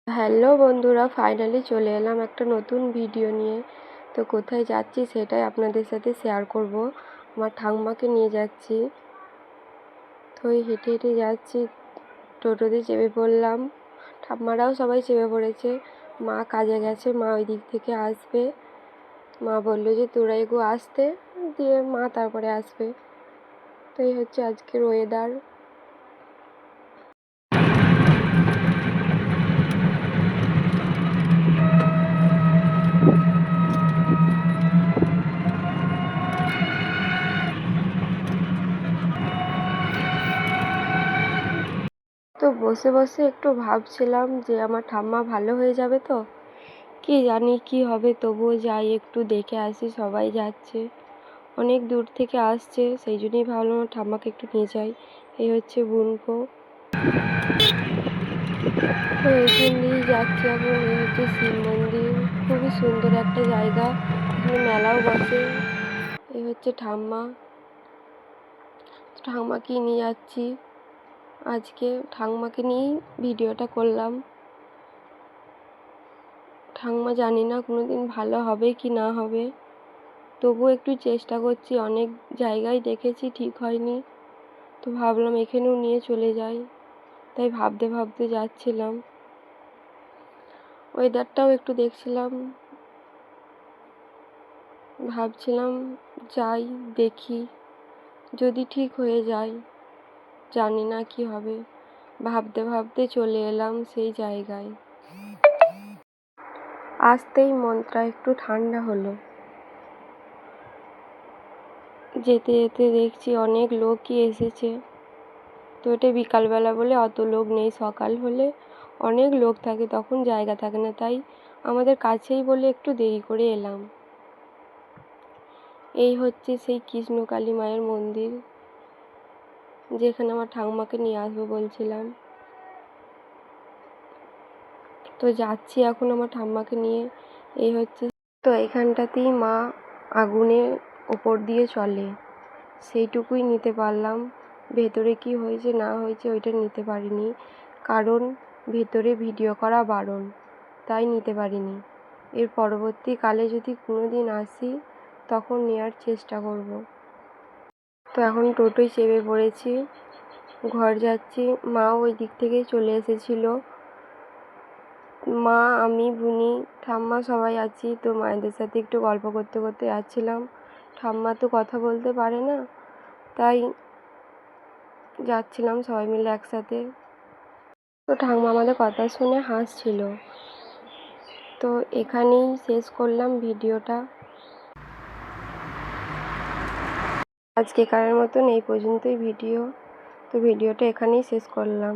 Hello বন্ধুরা, finally চলে এলাম একটা নতুন ভিডিও নিয়ে। তো কোথায় যাচ্ছি সেটাই আপনাদের সাথে শেয়ার করব। আমার ঠাম্মাকে নিয়ে যাচ্ছি। তো হেঁটে হেঁটে যাচ্ছি, টোটোতে চেপে পড়লাম। ঠাম্মারাও সবাই চেপে পড়েছে। মা কাজে গেছে, মা ওই দিক থেকে আসবে। মা বললো যে তোরা এগো আসতে, দিয়ে মা তারপরে আসবে। তো এই হচ্ছে আজকের ওয়েদার। তো বসে বসে একটু ভাবছিলাম যে আমার ঠাম্মা ভালো হয়ে যাবে তো, কি জানি কি হবে, তবুও যাই, একটু দেখে আসি। সবাই যাচ্ছে, অনেক দূর থেকে আসছে, সেই জন্যই ভাবলাম আমার ঠাম্মাকে একটু নিয়ে যাই। এই হচ্ছে বুনকো। তো এখান দিয়েই যাচ্ছি এখন। এই হচ্ছে শিব মন্দির, খুবই সুন্দর একটা জায়গা, এখানে মেলাও বসে। এই হচ্ছে ঠাম্মা, ঠাম্মাকে নিয়ে যাচ্ছি। আজকে ঠাম্মাকে নিয়েই ভিডিওটা করলাম। ঠাম্মা জানি না কোনোদিন ভালো হবে কি না হবে, তবুও একটু চেষ্টা করছি। অনেক জায়গায় দেখেছি ঠিক হয়নি, তো ভাবলাম এখানেও নিয়ে চলে যাই। তাই ভাবতে ভাবতে যাচ্ছিলাম, ওয়েদারটাও একটু দেখছিলাম, ভাবছিলাম যাই, দেখি যদি ঠিক হয়ে যায়। জানি না কি হবে, ভাবতে ভাবতে চলে এলাম সেই জায়গায়। আসতেই মনটা একটু ঠান্ডা হলো। যেতে যেতে দেখছি অনেক লোকই এসেছে। তো এটা বিকালবেলা বলে অত লোক নেই, সকাল হলে অনেক লোক থাকে, তখন জায়গা থাকে না। তাই আমাদের কাছেই বলে একটু দেরি করে এলাম। এই হচ্ছে সেই কৃষ্ণকালী মায়ের মন্দির, যেখানে আমার ঠাকুমাকে নিয়ে আসবো বলছিলাম। তো যাচ্ছি এখন আমার ঠাম্মাকে নিয়ে। এই হচ্ছে, তো এখানটাতেই মা আগুনের ওপর দিয়ে চলে, সেইটুকুই নিতে পারলাম। ভেতরে কি হয়েছে না হয়েছে ওইটা নিতে পারিনি, কারণ ভেতরে ভিডিও করা বারণ, তাই নিতে পারিনি। এর পরবর্তীকালে যদি কোনো দিন আসি তখন নেওয়ার চেষ্টা করব। তো এখন টোটোয় চেপে পড়েছি, ঘর যাচ্ছি। মা ওই দিক থেকেই চলে এসেছিলো। মা, আমি, বুনি, ঠাম্মা সবাই আছি। তো মায়েদের সাথে একটু গল্প করতে করতে যাচ্ছিলাম। ঠাম্মা তো কথা বলতে পারে না, তাই যাচ্ছিলাম সবাই মিলে একসাথে। তো ঠাম্মা আমাদের কথা শুনে হাসছিল। তো এখানেই শেষ করলাম ভিডিওটা। আজকেকারের মতন এই পর্যন্তই ভিডিও। তো ভিডিওটা এখানেই শেষ করলাম।